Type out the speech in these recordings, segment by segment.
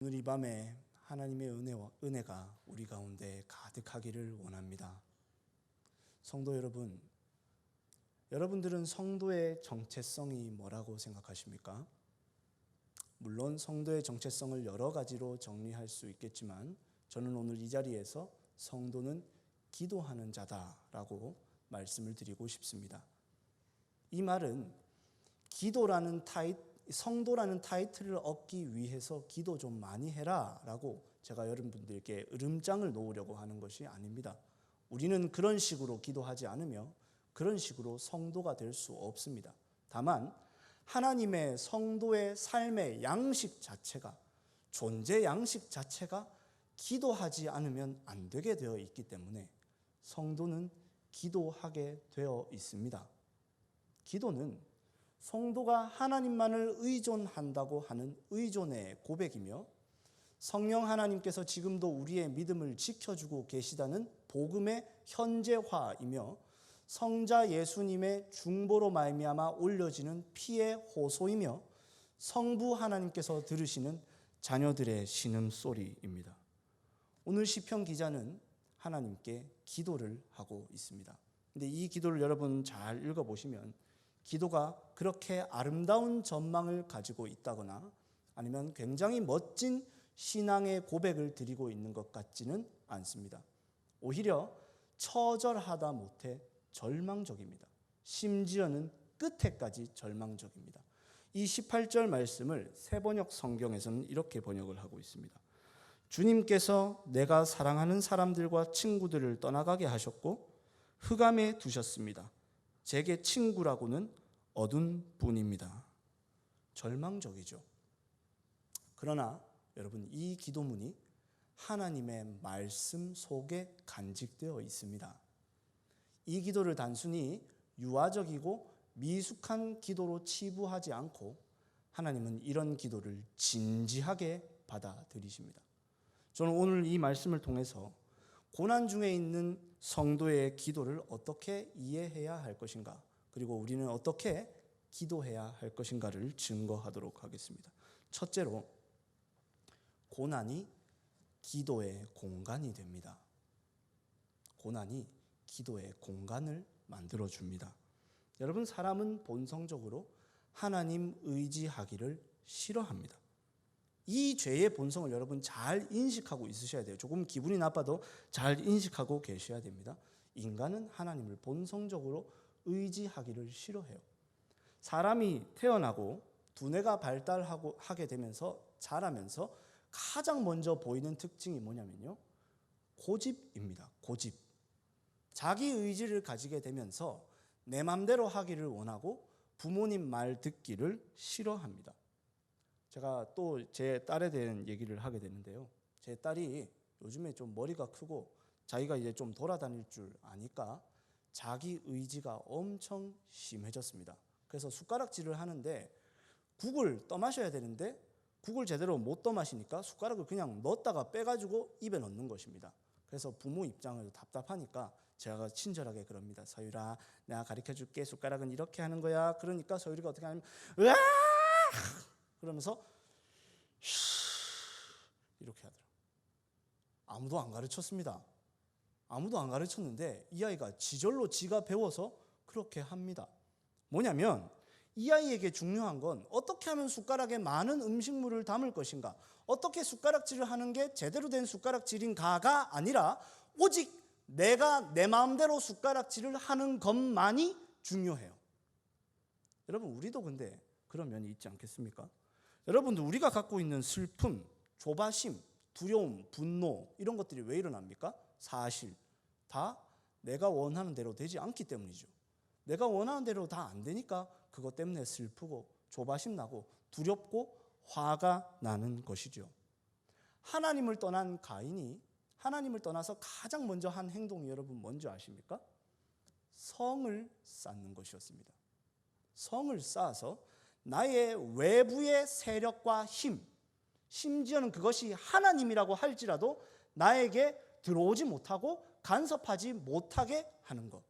오늘 이 밤에 하나님의 은혜가 우리 가운데 가득하기를 원합니다. 성도 여러분, 여러분들은 성도의 정체성이 뭐라고 생각하십니까? 물론 성도의 정체성을 여러 가지로 정리할 수 있겠지만 저는 오늘 이 자리에서 성도는 기도하는 자다라고 말씀을 드리고 싶습니다. 이 말은 성도라는 타이틀을 얻기 위해서 기도 좀 많이 해라 라고 제가 여러분들께 으름장을 놓으려고 하는 것이 아닙니다. 우리는 그런 식으로 기도하지 않으며 그런 식으로 성도가 될 수 없습니다. 다만 하나님의 성도의 삶의 양식 자체가, 존재 양식 자체가 기도하지 않으면 안 되게 되어 있기 때문에 성도는 기도하게 되어 있습니다. 기도는 성도가 하나님만을 의존한다고 하는 의존의 고백이며 성령 하나님께서 지금도 우리의 믿음을 지켜주고 계시다는 복음의 현재화이며 성자 예수님의 중보로 말미암아 올려지는 피의 호소이며 성부 하나님께서 들으시는 자녀들의 신음소리입니다. 오늘 시편 기자는 하나님께 기도를 하고 있습니다. 근데 이 기도를 여러분 잘 읽어보시면 기도가 그렇게 아름다운 전망을 가지고 있다거나 아니면 굉장히 멋진 신앙의 고백을 드리고 있는 것 같지는 않습니다. 오히려 처절하다 못해 절망적입니다. 심지어는 끝에까지 절망적입니다. 이 18절 말씀을 새번역 성경에서는 이렇게 번역을 하고 있습니다. 주님께서 내가 사랑하는 사람들과 친구들을 떠나가게 하셨고 흑암에 두셨습니다. 제게 친구라고는 얻은 분입니다. 절망적이죠. 그러나 여러분, 이 기도문이 하나님의 말씀 속에 간직되어 있습니다. 이 기도를 단순히 유아적이고 미숙한 기도로 치부하지 않고 하나님은 이런 기도를 진지하게 받아들이십니다. 저는 오늘 이 말씀을 통해서 고난 중에 있는 성도의 기도를 어떻게 이해해야 할 것인가, 그리고 우리는 어떻게 기도해야 할 것인가를 증거하도록 하겠습니다. 첫째로, 고난이 기도의 공간이 됩니다. 고난이 기도의 공간을 만들어줍니다. 여러분, 사람은 본성적으로 하나님 의지하기를 싫어합니다. 이 죄의 본성을 여러분 잘 인식하고 있으셔야 돼요. 조금 기분이 나빠도 잘 인식하고 계셔야 됩니다. 인간은 하나님을 본성적으로 의지하기를 싫어해요. 사람이 태어나고 두뇌가 발달하게 되면서 자라면서 가장 먼저 보이는 특징이 뭐냐면요, 고집입니다. 고집. 자기 의지를 가지게 되면서 내 맘대로 하기를 원하고 부모님 말 듣기를 싫어합니다. 제가 또 제 딸에 대한 얘기를 하게 되는데요, 제 딸이 요즘에 좀 머리가 크고 자기가 이제 좀 돌아다닐 줄 아니까 자기 의지가 엄청 심해졌습니다. 그래서 숟가락질을 하는데 국을 떠마셔야 되는데 국을 제대로 못 떠마시니까 숟가락을 그냥 넣었다가 빼가지고 입에 넣는 것입니다. 그래서 부모 입장에서 답답하니까 제가 친절하게 그럽니다. 서율아, 내가 가르쳐줄게. 숟가락은 이렇게 하는 거야. 그러니까 서율이가 어떻게 하냐면 으아! 그러면서 이렇게 하더라고요. 아무도 안 가르쳤습니다. 아무도 안 가르쳤는데 이 아이가 지절로 지가 배워서 그렇게 합니다. 뭐냐면 이 아이에게 중요한 건 어떻게 하면 숟가락에 많은 음식물을 담을 것인가, 어떻게 숟가락질을 하는 게 제대로 된 숟가락질인가가 아니라 오직 내가 내 마음대로 숟가락질을 하는 것만이 중요해요. 여러분, 우리도 근데 그런 면이 있지 않겠습니까? 여러분들, 우리가 갖고 있는 슬픔, 조바심, 두려움, 분노, 이런 것들이 왜 일어납니까? 사실 다 내가 원하는 대로 되지 않기 때문이죠. 내가 원하는 대로 다 안 되니까 그것 때문에 슬프고 조바심 나고 두렵고 화가 나는 것이죠. 하나님을 떠난 가인이 하나님을 떠나서 가장 먼저 한 행동이 여러분 뭔지 아십니까? 성을 쌓는 것이었습니다. 성을 쌓아서 나의 외부의 세력과 힘, 심지어는 그것이 하나님이라고 할지라도 나에게 들어오지 못하고 간섭하지 못하게 하는 것,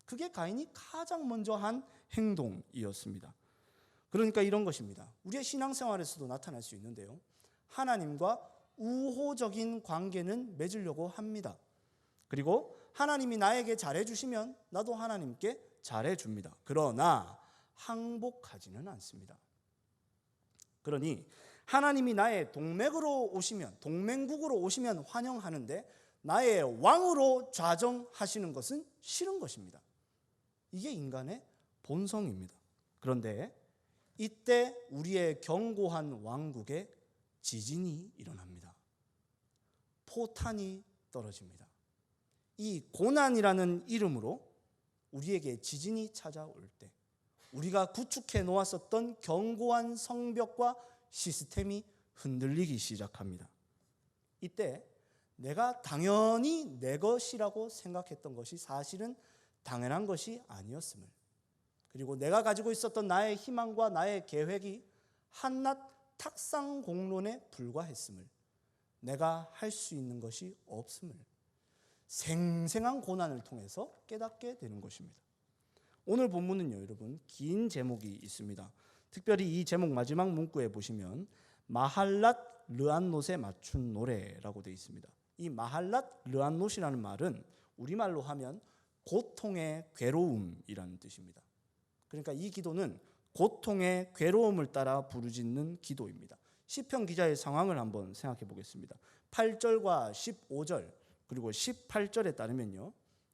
그게 가인이 가장 먼저 한 행동이었습니다. 그러니까 이런 것입니다. 우리의 신앙생활에서도 나타날 수 있는데요, 하나님과 우호적인 관계는 맺으려고 합니다. 그리고 하나님이 나에게 잘해주시면 나도 하나님께 잘해줍니다. 그러나 항복하지는 않습니다. 그러니 하나님이 나의 동맹국으로 오시면 환영하는데 나의 왕으로 좌정하시는 것은 싫은 것입니다. 이게 인간의 본성입니다. 그런데 이때 우리의 견고한 왕국에 지진이 일어납니다. 포탄이 떨어집니다. 이 고난이라는 이름으로 우리에게 지진이 찾아올 때 우리가 구축해 놓았었던 견고한 성벽과 시스템이 흔들리기 시작합니다. 이때 내가 당연히 내 것이라고 생각했던 것이 사실은 당연한 것이 아니었음을, 그리고 내가 가지고 있었던 나의 희망과 나의 계획이 한낱 탁상공론에 불과했음을, 내가 할 수 있는 것이 없음을 생생한 고난을 통해서 깨닫게 되는 것입니다. 오늘 본문은요, 여러분, 긴 제목이 있습니다. 특별히 이 제목 마지막 문구에 보시면 마할랏 르안롯에 맞춘 노래라고 되어 있습니다. 이 마할랏 르안롯이라는 말은 우리말로 하면 고통의 괴로움이라는 뜻입니다. 그러니까 이 기도는 고통의 괴로움을 따라 부르짖는 기도입니다. 시편 기자의 상황을 한번 생각해 보겠습니다. 8절과 15절 그리고 18절에 따르면요,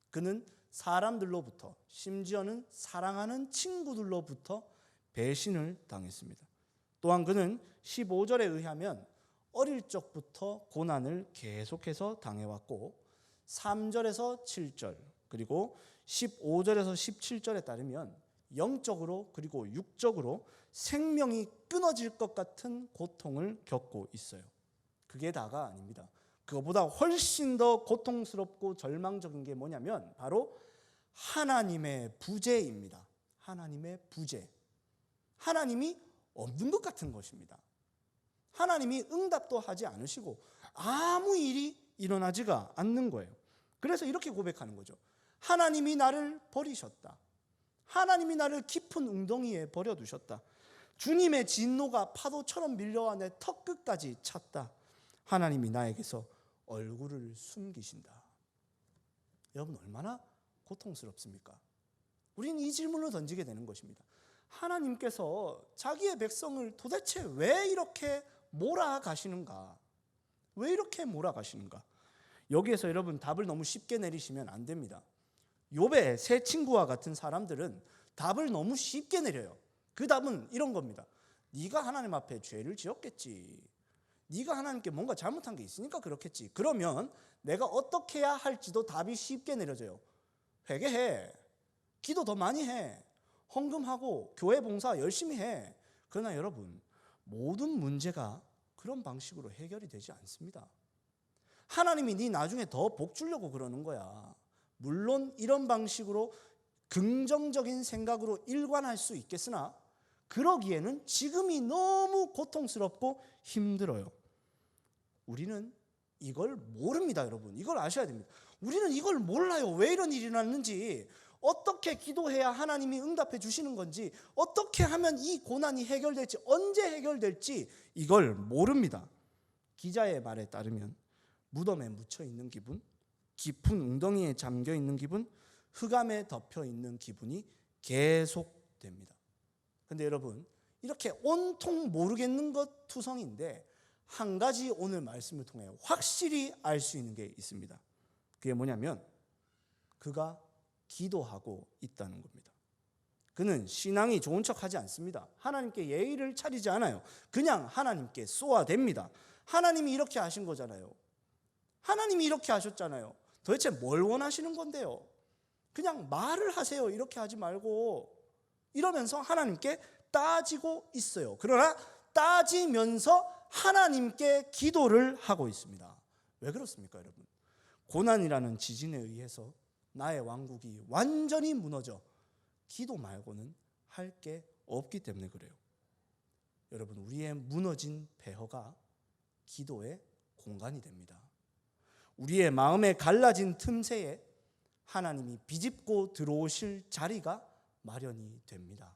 그는 사람들로부터, 심지어는 사랑하는 친구들로부터 배신을 당했습니다. 또한 그는 15절에 의하면 어릴 적부터 고난을 계속해서 당해왔고 3절에서 7절 그리고 15절에서 17절에 따르면 영적으로 그리고 육적으로 생명이 끊어질 것 같은 고통을 겪고 있어요. 그게 다가 아닙니다. 그것보다 훨씬 더 고통스럽고 절망적인 게 뭐냐면 바로 하나님의 부재입니다. 하나님의 부재. 하나님이 없는 것 같은 것입니다. 하나님이 응답도 하지 않으시고 아무 일이 일어나지가 않는 거예요. 그래서 이렇게 고백하는 거죠. 하나님이 나를 버리셨다. 하나님이 나를 깊은 웅덩이에 버려두셨다. 주님의 진노가 파도처럼 밀려와 내 턱끝까지 찼다. 하나님이 나에게서 얼굴을 숨기신다. 여러분, 얼마나 고통스럽습니까? 우리는 이 질문을 던지게 되는 것입니다. 하나님께서 자기의 백성을 도대체 왜 이렇게 몰아가시는가? 왜 이렇게 몰아가시는가? 여기에서 여러분 답을 너무 쉽게 내리시면 안 됩니다. 욥의 세 친구와 같은 사람들은 답을 너무 쉽게 내려요. 그 답은 이런 겁니다. 네가 하나님 앞에 죄를 지었겠지. 네가 하나님께 뭔가 잘못한 게 있으니까 그렇겠지. 그러면 내가 어떻게 해야 할지도 답이 쉽게 내려져요. 회개해. 기도 더 많이 해. 헌금하고 교회 봉사 열심히 해. 그러나 여러분, 모든 문제가 그런 방식으로 해결이 되지 않습니다. 하나님이 네 나중에 더 복 주려고 그러는 거야. 물론 이런 방식으로 긍정적인 생각으로 일관할 수 있겠으나 그러기에는 지금이 너무 고통스럽고 힘들어요. 우리는 이걸 모릅니다, 여러분. 이걸 아셔야 됩니다. 우리는 이걸 몰라요. 왜 이런 일이 났는지, 어떻게 기도해야 하나님이 응답해 주시는 건지, 어떻게 하면 이 고난이 해결될지, 언제 해결될지 이걸 모릅니다. 기자의 말에 따르면 무덤에 묻혀 있는 기분, 깊은 웅덩이에 잠겨 있는 기분, 흑암에 덮여 있는 기분이 계속됩니다. 근데 여러분, 이렇게 온통 모르겠는 것 투성인데 한 가지 오늘 말씀을 통해 확실히 알 수 있는 게 있습니다. 그게 뭐냐면 그가 기도하고 있다는 겁니다. 그는 신앙이 좋은 척하지 않습니다. 하나님께 예의를 차리지 않아요. 그냥 하나님께 쏘아댑니다. 하나님이 이렇게 하신 거잖아요. 하나님이 이렇게 하셨잖아요. 도대체 뭘 원하시는 건데요? 그냥 말을 하세요. 이렇게 하지 말고. 이러면서 하나님께 따지고 있어요. 그러나 따지면서 하나님께 기도를 하고 있습니다. 왜 그렇습니까, 여러분? 고난이라는 지진에 의해서 나의 왕국이 완전히 무너져 기도 말고는 할 게 없기 때문에 그래요. 여러분, 우리의 무너진 폐허가 기도의 공간이 됩니다. 우리의 마음에 갈라진 틈새에 하나님이 비집고 들어오실 자리가 마련이 됩니다.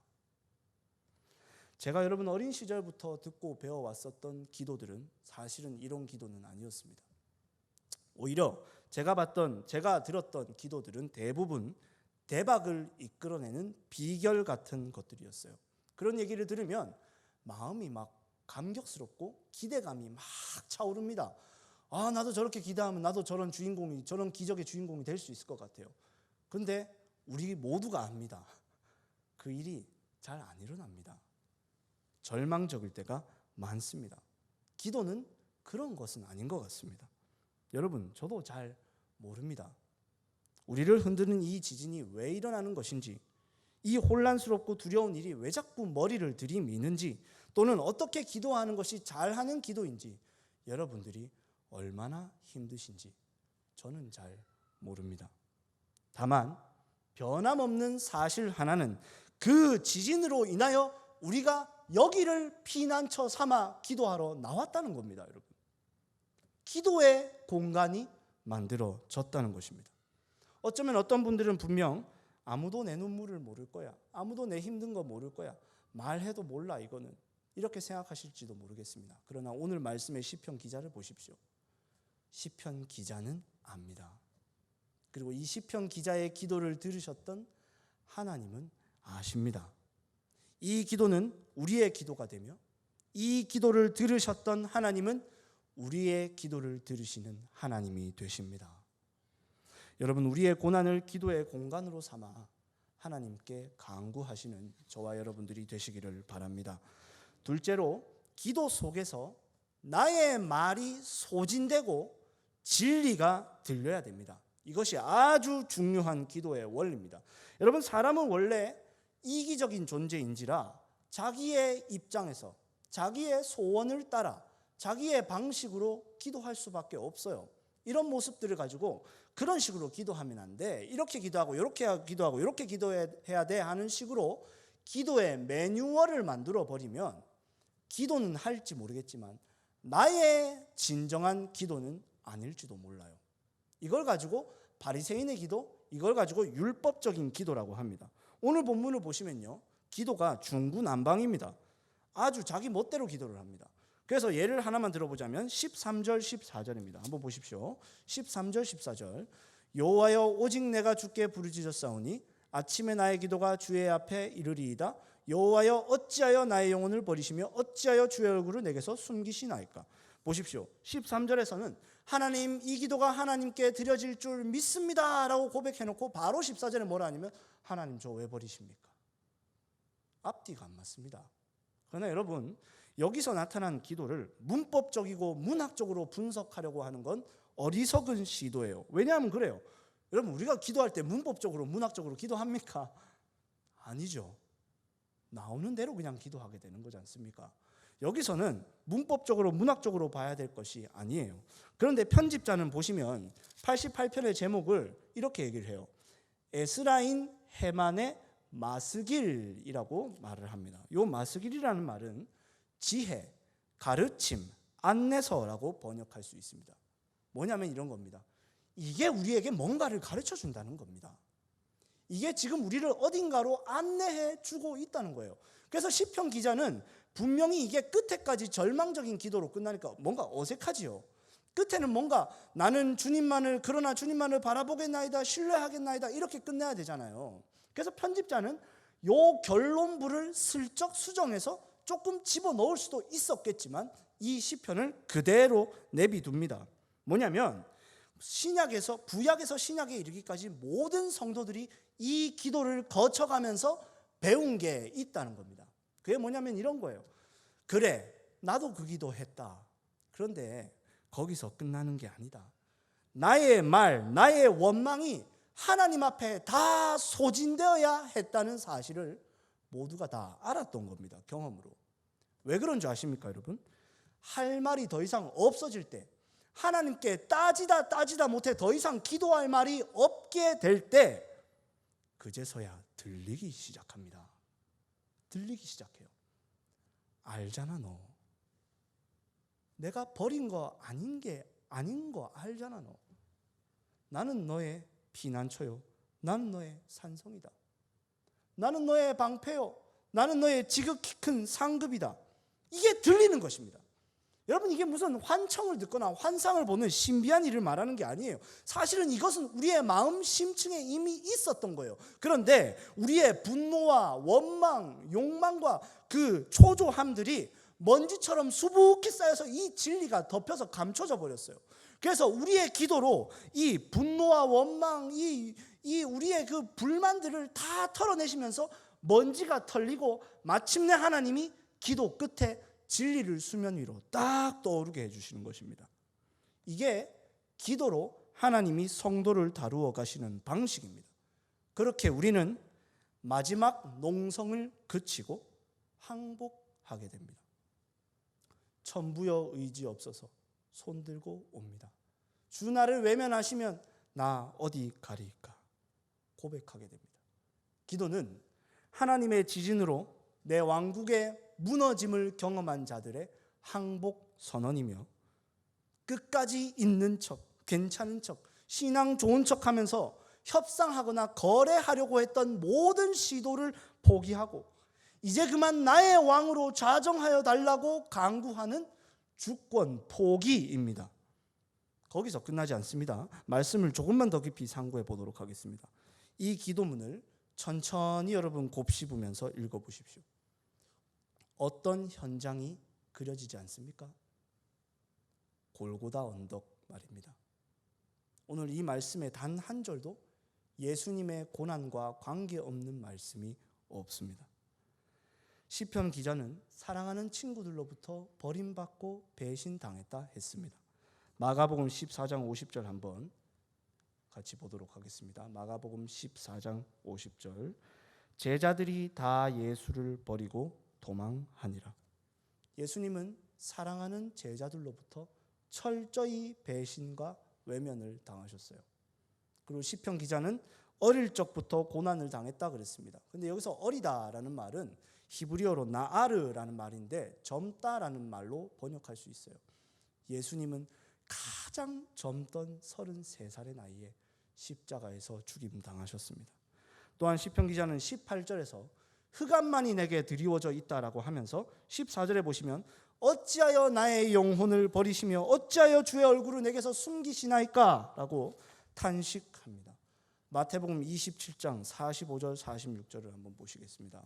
제가 여러분 어린 시절부터 듣고 배워왔었던 기도들은 사실은 이런 기도는 아니었습니다. 오히려 제가 들었던 기도들은 대부분 대박을 이끌어내는 비결 같은 것들이었어요. 그런 얘기를 들으면 마음이 막 감격스럽고 기대감이 막 차오릅니다. 아, 나도 저렇게 기도하면 나도 저런 기적의 주인공이 될 수 있을 것 같아요. 그런데 우리 모두가 압니다. 그 일이 잘 안 일어납니다. 절망적일 때가 많습니다. 기도는 그런 것은 아닌 것 같습니다. 여러분, 저도 잘 모릅니다. 우리를 흔드는 이 지진이 왜 일어나는 것인지, 이 혼란스럽고 두려운 일이 왜 자꾸 머리를 들이미는지, 또는 어떻게 기도하는 것이 잘하는 기도인지, 여러분들이 얼마나 힘드신지 저는 잘 모릅니다. 다만 변함없는 사실 하나는 그 지진으로 인하여 우리가 여기를 피난처 삼아 기도하러 나왔다는 겁니다. 여러분, 기도의 공간이 만들어졌다는 것입니다. 어쩌면 어떤 분들은 분명 아무도 내 눈물을 모를 거야, 아무도 내 힘든 거 모를 거야, 말해도 몰라 이거는, 이렇게 생각하실지도 모르겠습니다. 그러나 오늘 말씀의 시편 기자를 보십시오. 시편 기자는 압니다. 그리고 이 시편 기자의 기도를 들으셨던 하나님은 아십니다. 이 기도는 우리의 기도가 되며 이 기도를 들으셨던 하나님은 우리의 기도를 들으시는 하나님이 되십니다. 여러분, 우리의 고난을 기도의 공간으로 삼아 하나님께 간구하시는 저와 여러분들이 되시기를 바랍니다. 둘째로, 기도 속에서 나의 말이 소진되고 진리가 들려야 됩니다. 이것이 아주 중요한 기도의 원리입니다. 여러분, 사람은 원래 이기적인 존재인지라 자기의 입장에서 자기의 소원을 따라 자기의 방식으로 기도할 수밖에 없어요. 이런 모습들을 가지고 그런 식으로 기도하면 안 돼, 이렇게 기도하고 이렇게 기도하고 이렇게 기도해야 돼 하는 식으로 기도의 매뉴얼을 만들어 버리면 기도는 할지 모르겠지만 나의 진정한 기도는 아닐지도 몰라요. 이걸 가지고 바리새인의 기도, 이걸 가지고 율법적인 기도라고 합니다. 오늘 본문을 보시면요, 기도가 중구난방입니다. 아주 자기 멋대로 기도를 합니다. 그래서 예를 하나만 들어보자면 13절 14절입니다. 한번 보십시오. 13절 14절. 여호와여, 오직 내가 주께 부르짖었사오니 아침에 나의 기도가 주의 앞에 이르리이다. 여호와여, 어찌하여 나의 영혼을 버리시며 어찌하여 주의 얼굴을 내게서 숨기시나이까. 보십시오. 13절에서는 하나님, 이 기도가 하나님께 드려질 줄 믿습니다 라고 고백해놓고 바로 14절에 뭐라 하냐면 하나님, 저 왜 버리십니까? 앞뒤가 안 맞습니다. 그러나 여러분, 여기서 나타난 기도를 문법적이고 문학적으로 분석하려고 하는 건 어리석은 시도예요. 왜냐하면 그래요. 여러분, 우리가 기도할 때 문법적으로 문학적으로 기도합니까? 아니죠. 나오는 대로 그냥 기도하게 되는 거지 않습니까? 여기서는 문법적으로 문학적으로 봐야 될 것이 아니에요. 그런데 편집자는 보시면 88편의 제목을 이렇게 얘기를 해요. 에스라인 헤만의 마스길이라고 말을 합니다. 이 마스길이라는 말은 지혜, 가르침, 안내서라고 번역할 수 있습니다. 뭐냐면 이런 겁니다. 이게 우리에게 뭔가를 가르쳐 준다는 겁니다. 이게 지금 우리를 어딘가로 안내해 주고 있다는 거예요. 그래서 시편 기자는 분명히 이게 끝에까지 절망적인 기도로 끝나니까 뭔가 어색하지요. 끝에는 뭔가 나는 그러나 주님만을 바라보겠나이다, 신뢰하겠나이다, 이렇게 끝내야 되잖아요. 그래서 편집자는 요 결론부를 슬쩍 수정해서 조금 집어넣을 수도 있었겠지만 이 시편을 그대로 내비둡니다. 뭐냐면 구약에서 신약에 이르기까지 모든 성도들이 이 기도를 거쳐가면서 배운 게 있다는 겁니다. 그게 뭐냐면 이런 거예요. 그래, 나도 그 기도했다. 그런데 거기서 끝나는 게 아니다. 나의 말, 나의 원망이 하나님 앞에 다 소진되어야 했다는 사실을 모두가 다 알았던 겁니다. 경험으로. 왜 그런 줄 아십니까, 여러분? 할 말이 더 이상 없어질 때, 하나님께 따지다 못해 더 이상 기도할 말이 없게 될 때, 그제서야 들리기 시작합니다. 들리기 시작해요. 알잖아, 너. 내가 버린 거 아닌 거 알잖아, 너. 나는 너의 피난처요, 나는 너의 산성이다. 나는 너의 방패요, 나는 너의 지극히 큰 상급이다. 이게 들리는 것입니다. 여러분, 이게 무슨 환청을 듣거나 환상을 보는 신비한 일을 말하는 게 아니에요. 사실은 이것은 우리의 마음 심층에 이미 있었던 거예요. 그런데 우리의 분노와 원망, 욕망과 그 초조함들이 먼지처럼 수북히 쌓여서 이 진리가 덮여서 감춰져 버렸어요. 그래서 우리의 기도로 이 분노와 원망, 이 우리의 그 불만들을 다 털어내시면서 먼지가 털리고 마침내 하나님이 기도 끝에 진리를 수면 위로 딱 떠오르게 해주시는 것입니다. 이게 기도로 하나님이 성도를 다루어 가시는 방식입니다. 그렇게 우리는 마지막 농성을 그치고 항복하게 됩니다. 천부여 의지 없어서 손들고 옵니다. 주 나를 외면하시면 나 어디 가리이까 고백하게 됩니다. 기도는 하나님의 지진으로 내 왕국의 무너짐을 경험한 자들의 항복 선언이며, 끝까지 있는 척, 괜찮은 척, 신앙 좋은 척 하면서 협상하거나 거래하려고 했던 모든 시도를 포기하고 이제 그만 나의 왕으로 좌정하여 달라고 강구하는 주권 포기입니다. 거기서 끝나지 않습니다. 말씀을 조금만 더 깊이 상고해 보도록 하겠습니다. 이 기도문을 천천히 여러분 곱씹으면서 읽어보십시오. 어떤 현장이 그려지지 않습니까? 골고다 언덕 말입니다. 오늘 이 말씀의 단 한 절도 예수님의 고난과 관계없는 말씀이 없습니다. 시편 기자는 사랑하는 친구들로부터 버림받고 배신당했다 했습니다. 마가복음 14장 50절 한번 같이 보도록 하겠습니다. 마가복음 14장 50절. 제자들이 다 예수를 버리고 도망하니라. 예수님은 사랑하는 제자들로부터 철저히 배신과 외면을 당하셨어요. 그리고 시편 기자는 어릴 적부터 고난을 당했다 그랬습니다. 근데 여기서 어리다라는 말은 히브리어로 나아르라는 말인데 젊다라는 말로 번역할 수 있어요. 예수님은 가장 젊던 33살의 나이에 십자가에서 죽임당하셨습니다. 또한 시편 기자는 18절에서 흑암만이 내게 드리워져 있다라고 하면서 14절에 보시면 어찌하여 나의 영혼을 버리시며 어찌하여 주의 얼굴을 내게서 숨기시나이까 라고 탄식합니다. 마태복음 27장 45절 46절을 한번 보시겠습니다.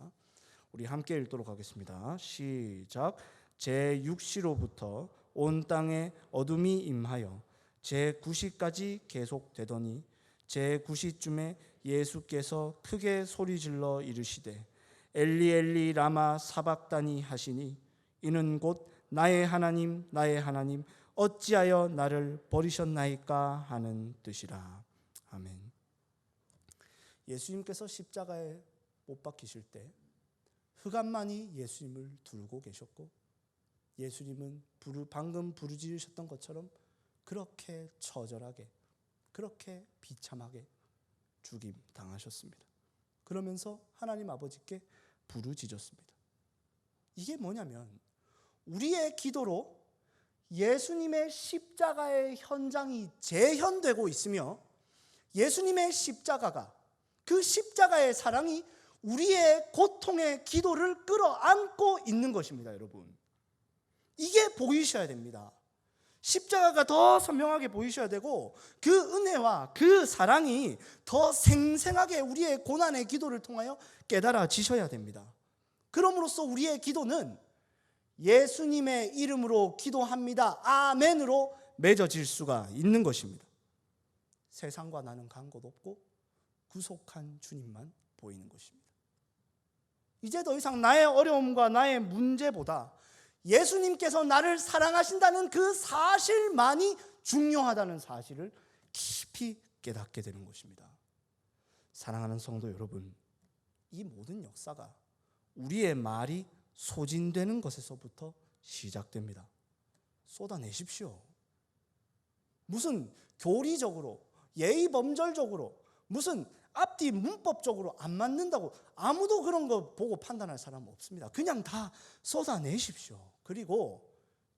우리 함께 읽도록 하겠습니다. 시작. 제6시로부터 온 땅에 어둠이 임하여 제9시까지 계속되더니 제9시쯤에 예수께서 크게 소리질러 이르시되 엘리 엘리 라마 사박다니 하시니 이는 곧 나의 하나님 나의 하나님 어찌하여 나를 버리셨나이까 하는 뜻이라. 아멘. 예수님께서 십자가에 못 박히실 때 흑암만이 예수님을 둘고 계셨고 예수님은 방금 부르짖으셨던 것처럼 그렇게 처절하게 그렇게 비참하게 죽임 당하셨습니다. 그러면서 하나님 아버지께 부르짖었습니다. 이게 뭐냐면 우리의 기도로 예수님의 십자가의 현장이 재현되고 있으며 예수님의 십자가가 그 십자가의 사랑이 우리의 고통의 기도를 끌어안고 있는 것입니다. 여러분, 이게 보이셔야 됩니다. 십자가가 더 선명하게 보이셔야 되고 그 은혜와 그 사랑이 더 생생하게 우리의 고난의 기도를 통하여 깨달아지셔야 됩니다. 그럼으로써 우리의 기도는 예수님의 이름으로 기도합니다. 아멘으로 맺어질 수가 있는 것입니다. 세상과 나는 간 곳 없고 구속한 주님만 보이는 것입니다. 이제 더 이상 나의 어려움과 나의 문제보다 예수님께서 나를 사랑하신다는 그 사실만이 중요하다는 사실을 깊이 깨닫게 되는 것입니다. 사랑하는 성도 여러분, 이 모든 역사가 우리의 말이 소진되는 것에서부터 시작됩니다. 쏟아내십시오. 무슨 교리적으로 예의범절적으로 무슨 앞뒤 문법적으로 안 맞는다고 아무도 그런 거 보고 판단할 사람은 없습니다. 그냥 다 쏟아내십시오. 그리고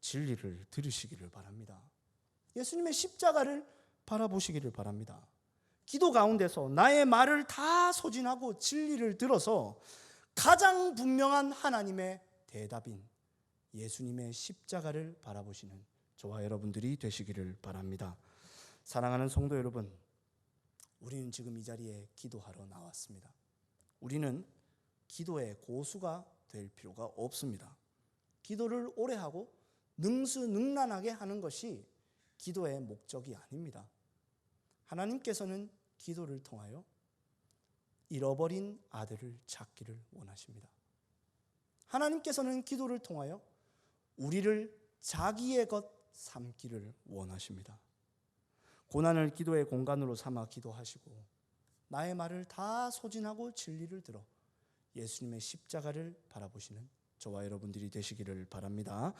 진리를 들으시기를 바랍니다. 예수님의 십자가를 바라보시기를 바랍니다. 기도 가운데서 나의 말을 다 소진하고 진리를 들어서 가장 분명한 하나님의 대답인 예수님의 십자가를 바라보시는 저와 여러분들이 되시기를 바랍니다. 사랑하는 성도 여러분, 우리는 지금 이 자리에 기도하러 나왔습니다. 우리는 기도의 고수가 될 필요가 없습니다. 기도를 오래 하고 능수능란하게 하는 것이 기도의 목적이 아닙니다. 하나님께서는 기도를 통하여 잃어버린 아들을 찾기를 원하십니다. 하나님께서는 기도를 통하여 우리를 자기의 것 삼기를 원하십니다. 고난을 기도의 공간으로 삼아 기도하시고 나의 말을 다 소진하고 진리를 들어 예수님의 십자가를 바라보시는 저와 여러분들이 되시기를 바랍니다.